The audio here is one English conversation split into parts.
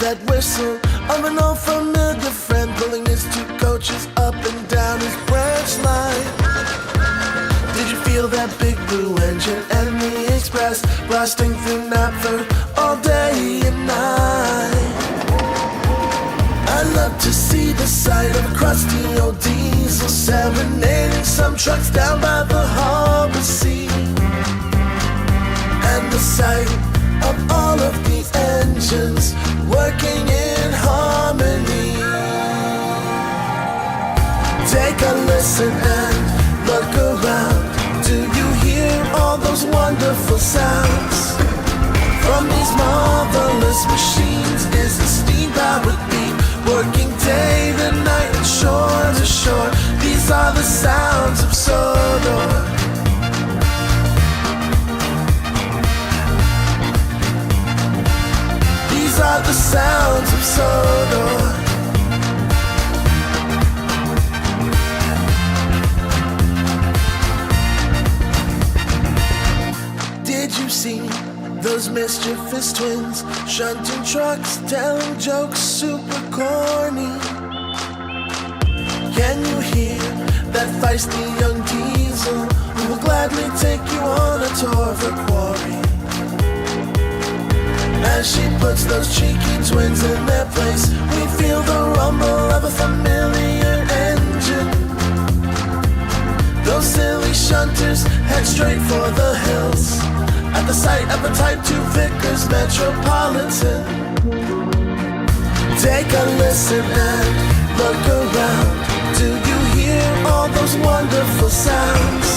that whistle of an old familiar friend pulling his two coaches up and down his branch line. Did you feel that big blue engine and the express blasting through Napford all day and night? I love to see the sight of a crusty old diesel serenading some trucks down by the harbor sea, and the sight of all of these engines working in harmony. Take a listen and look around. Do you hear all those wonderful sounds? From these marvelous machines is the steam-powered beat, working day to night and shore to shore. These are the sounds of Sodor. These are the sounds of Sodor. Did you see those mischievous twins shunting trucks, telling jokes super corny? Can you hear that feisty young diesel who will gladly take you on a tour of her quarry? As she puts those cheeky twins in their place, we feel the rumble of a familiar engine. Those silly shunters head straight for the hills at the sight of a Type 2 Vickers Metropolitan. Take a listen and look around. Do you hear all those wonderful sounds?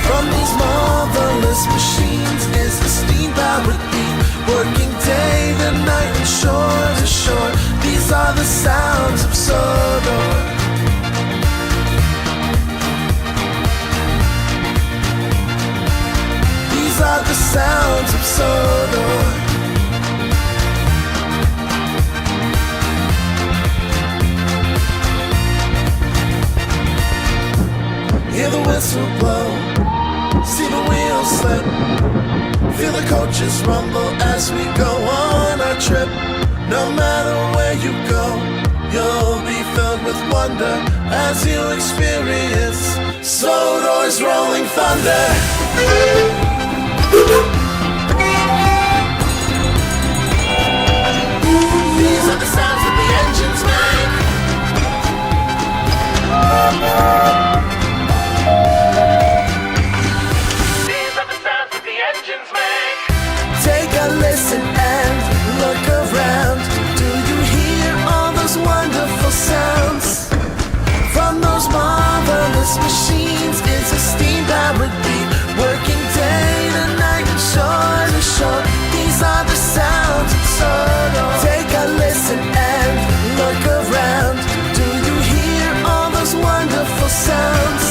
From these marvelous machines is the steam-powered beat, working day to night and shore to shore. These are the sounds of Sodor. These are the sounds of Sodor. Hear the whistle blow, see the wheels slip, feel the coaches rumble as we go on our trip. No matter where you go, you'll be filled with wonder as you experience Sodor's rolling thunder. These are the sounds that the engines make. These are the sounds that the engines make. Take a listen and look around. Do you hear all those wonderful sounds? From those marvelous machines is a steam-powered beat, working day to night and shore to shore. These are the sounds of Sodor. Take a listen and look around. Do you hear all those wonderful sounds?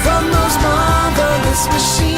From those marvelous machines